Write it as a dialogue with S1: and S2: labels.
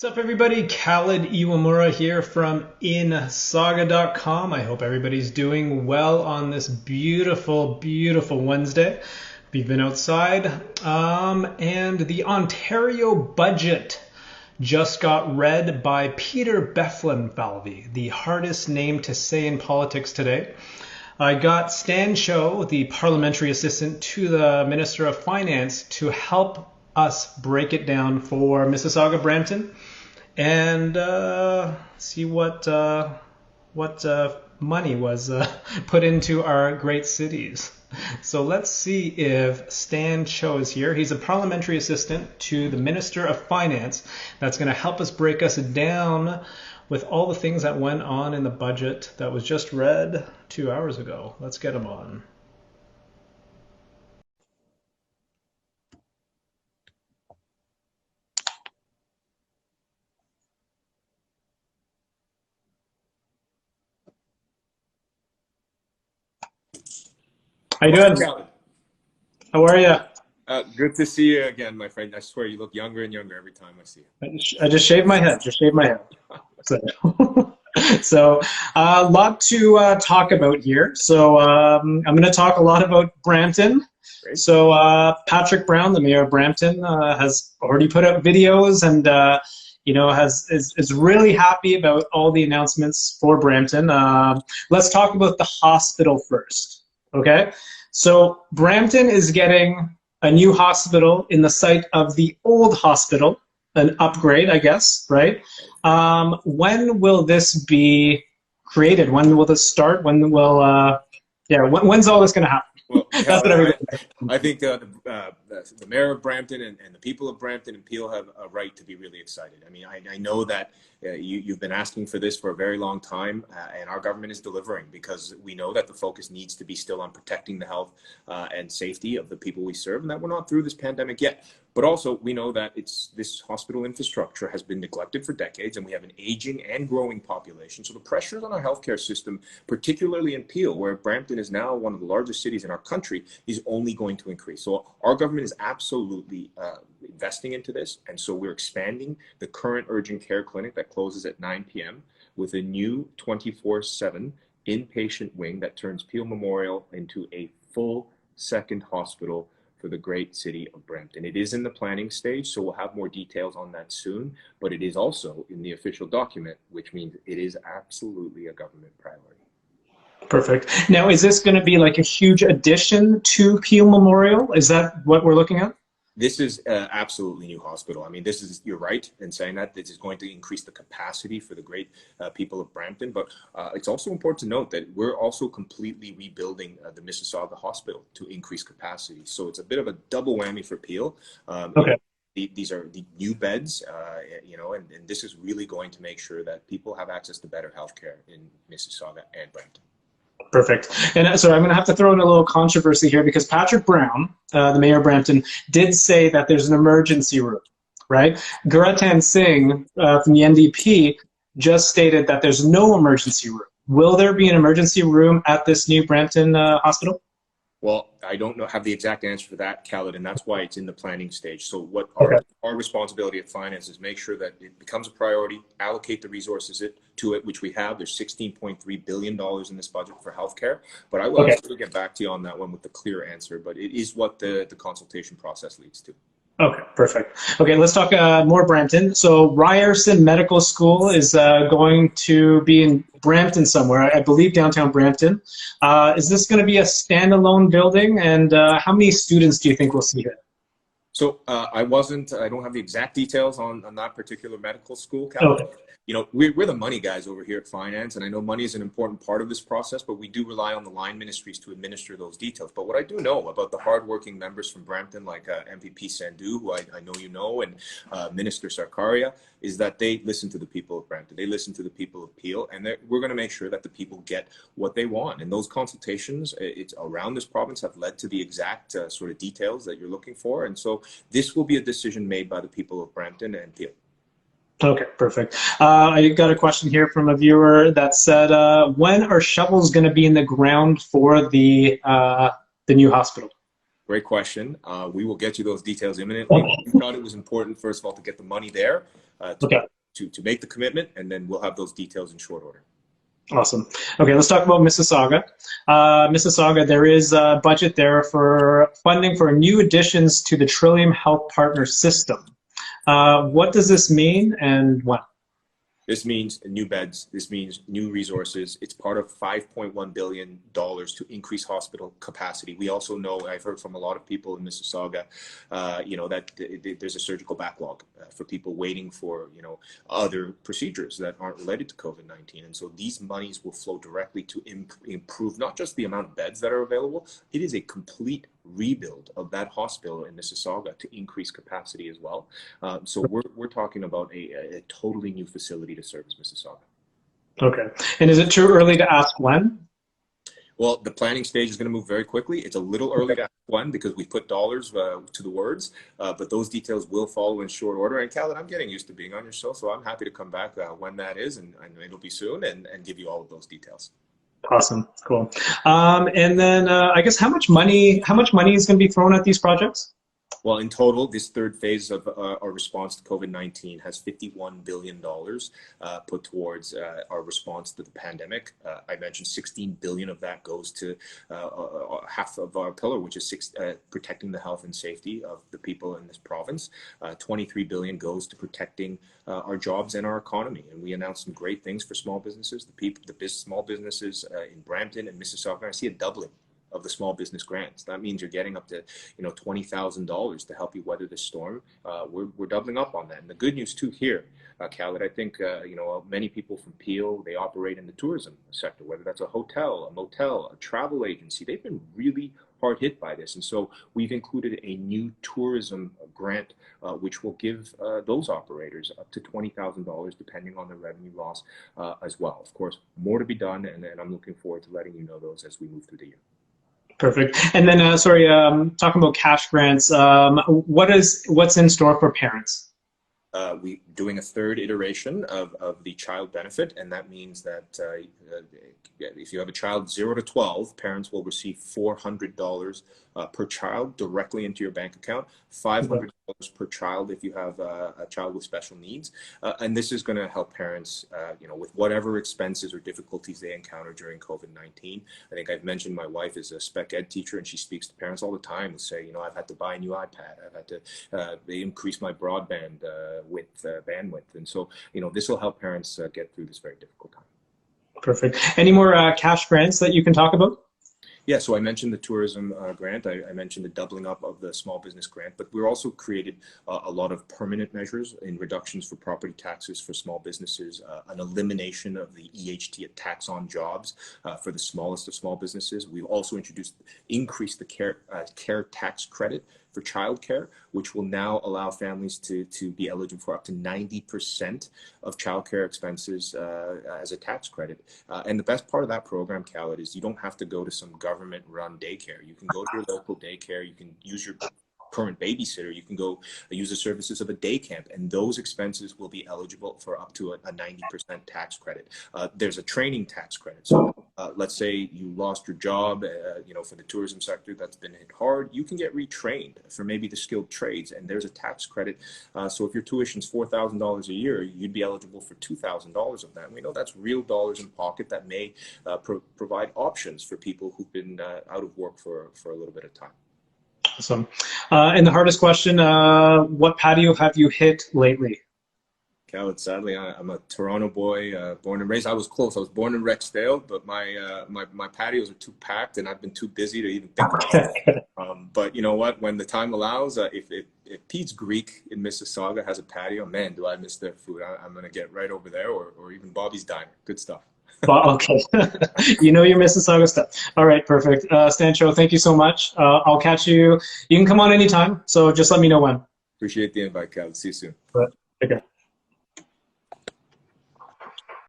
S1: What's up, everybody? Khaled Iwamura here from Mississauga.com. I hope everybody's doing well on this beautiful, beautiful Wednesday. We've been outside, and the Ontario budget just got read by Peter Bethlenfalvy, the hardest name to say in politics today. I got Stan Cho, the parliamentary assistant to the Minister of Finance, to help us break it down for Mississauga, Brampton, and see what money was put into our great cities. So let's see if Stan Cho is here. He's a parliamentary assistant to the Minister of Finance. That's going to help us break us down with all the things that went on in the budget that was just read 2 hours ago. Let's get him on. How you doing?
S2: Khaled.
S1: How are you?
S2: Good to see you again, my friend. I swear you look younger and younger every time I see you.
S1: I just shaved my head. Just shaved my head. So, a lot to talk about here. So, I'm going to talk a lot about Brampton.
S2: Great.
S1: So, Patrick Brown, the mayor of Brampton, has already put out videos and is really happy about all the announcements for Brampton. Let's talk about the hospital first. Okay, so Brampton is getting a new hospital in the site of the old hospital, an upgrade, I guess, right? When will this be created? When will this start? When will, when's all this going to happen?
S2: Well,
S1: That's what everybody.
S2: I think the mayor of Brampton and the people of Brampton and Peel have a right to be really excited. I mean, I know that you've been asking for this for a very long time, and our government is delivering because we know that the focus needs to be still on protecting the health and safety of the people we serve, and that we're not through this pandemic yet. But also, we know that this hospital infrastructure has been neglected for decades, and we have an aging and growing population. So the pressures on our healthcare system, particularly in Peel, where Brampton is now one of the largest cities in our country, is only going to increase. So our government is absolutely investing into this. And so we're expanding the current urgent care clinic that closes at 9 p.m. with a new 24/7 inpatient wing that turns Peel Memorial into a full second hospital for the great city of Brampton. It is in the planning stage, so we'll have more details on that soon, but it is also in the official document, which means it is absolutely a government priority.
S1: Perfect. Now, is this going to be like a huge addition to Peel Memorial? Is that what we're looking at?
S2: This is absolutely new hospital. I mean, you're right in saying that this is going to increase the capacity for the great people of Brampton, but it's also important to note that we're also completely rebuilding the Mississauga Hospital to increase capacity. So it's a bit of a double whammy for Peel.
S1: Okay.
S2: These are the new beds, and this is really going to make sure that people have access to better healthcare in Mississauga and Brampton. Perfect.
S1: And so I'm going to have to throw in a little controversy here because Patrick Brown, the mayor of Brampton, did say that there's an emergency room, right? Guratan Singh from the NDP just stated that there's no emergency room. Will there be an emergency room at this new Brampton hospital?
S2: Well, I don't have the exact answer for that, Khaled, and that's why it's in the planning stage. So what our responsibility at finance is make sure that it becomes a priority, allocate the resources to it, which we have. There's $16.3 billion in this budget for healthcare, but I will absolutely get back to you on that one with the clear answer, but it is what the consultation process leads to.
S1: Okay, perfect. Okay, let's talk more Brampton. So Ryerson Medical School is going to be in Brampton somewhere, I believe downtown Brampton. Is this going to be a standalone building, and how many students do you think we'll see here?
S2: So I don't have the exact details on that particular medical school, Khaled.
S1: Okay.
S2: You know, we're the money guys over here at finance, and I know money is an important part of this process, but we do rely on the line ministries to administer those details. But what I do know about the hardworking members from Brampton, like MPP Sandhu, who I know you know, and Minister Sarkaria, is that they listen to the people of Brampton. They listen to the people of Peel, and we're going to make sure that the people get what they want. And those consultations it's around this province have led to the exact sort of details that you're looking for. And so this will be a decision made by the people of Brampton and Peel.
S1: Okay, perfect. I got a question here from a viewer that said, when are shovels going to be in the ground for the new hospital?
S2: Great question. We will get you those details imminently. We thought it was important, first of all, to get the money there to make the commitment, and then we'll have those details in short order.
S1: Awesome. Okay, let's talk about Mississauga. Mississauga, there is a budget there for funding for new additions to the Trillium Health Partner System. What does this mean and when?
S2: This means new beds. This means new resources. It's part of $5.1 billion to increase hospital capacity. We also know, I've heard from a lot of people in Mississauga, that there's a surgical backlog for people waiting for, other procedures that aren't related to COVID-19. And so these monies will flow directly to improve not just the amount of beds that are available, it is a complete rebuild of that hospital in Mississauga to increase capacity as well. So we're talking about a totally new facility to service Mississauga. Okay.
S1: And is it too early to ask when?
S2: Well, the planning stage is going to move very quickly. It's a little early to ask when because we put dollars to the words, but those details will follow in short order. And Khaled, I'm getting used to being on your show, so I'm happy to come back when that is, and it'll be soon, and give you all of those details.
S1: Awesome, cool. And then I guess how much money is going to be thrown at these projects?
S2: Well, in total, this third phase of our response to COVID-19 has $51 billion put towards our response to the pandemic. I mentioned $16 billion of that goes to half of our pillar, which is protecting the health and safety of the people in this province. $23 billion goes to protecting our jobs and our economy. And we announced some great things for small businesses. Small businesses in Brampton and Mississauga, I see a doubling of the small business grants. That means you're getting up to $20,000 to help you weather this storm. We're doubling up on that. And the good news too here, Khaled, I think many people from Peel, they operate in the tourism sector, whether that's a hotel, a motel, a travel agency. They've been really hard hit by this, and so we've included a new tourism grant which will give those operators up to $20,000 depending on the revenue loss as well. Of course, more to be done, and I'm looking forward to letting you know those as we move through the year.
S1: Perfect. And then, talking about cash grants, what's in store for parents?
S2: We're doing a third iteration of the child benefit, and that means that if you have a child 0 to 12, parents will receive $400 per child directly into your bank account, $500 per child if you have a child with special needs, and this is going to help parents, with whatever expenses or difficulties they encounter during COVID-19. I think I've mentioned my wife is a spec ed teacher, and she speaks to parents all the time and say, I've had to buy a new iPad, I've had to increase my broadband bandwidth, and so this will help parents get through this very difficult time. Perfect.
S1: Any more cash grants that you can talk about?
S2: Yeah, so I mentioned the tourism grant. I mentioned the doubling up of the small business grant, but we're also created a lot of permanent measures in reductions for property taxes for small businesses, an elimination of the EHT tax on jobs for the smallest of small businesses. We've also increased the care tax credit for childcare, which will now allow families to be eligible for up to 90% of childcare expenses as a tax credit. And the best part of that program, Khaled, is you don't have to go to some government-run daycare. You can go to your local daycare. You can use your current babysitter. You can go use the services of a day camp, and those expenses will be eligible for up to a 90% tax credit. There's a training tax credit. So let's say you lost your job, for the tourism sector that's been hit hard, you can get retrained for maybe the skilled trades, and there's a tax credit. So if your tuition's $4,000 a year, you'd be eligible for $2,000 of that. And we know that's real dollars in pocket that may provide options for people who've been out of work for a little bit of time.
S1: Awesome. And the hardest question, what patio have you hit lately?
S2: Khaled, sadly, I'm a Toronto boy, born and raised. I was close. I was born in Rexdale, but my patios are too packed, and I've been too busy to even think about it. But you know what? When the time allows, if Pete's Greek in Mississauga has a patio, man, do I miss their food. I'm going to get right over there, or even Bobby's Diner. Good stuff.
S1: Well, okay. Your Mississauga stuff. All right, perfect. Stancho, thank you so much. I'll catch you. You can come on anytime, so just let me know when.
S2: Appreciate the invite, Khaled. See you soon.
S1: Okay.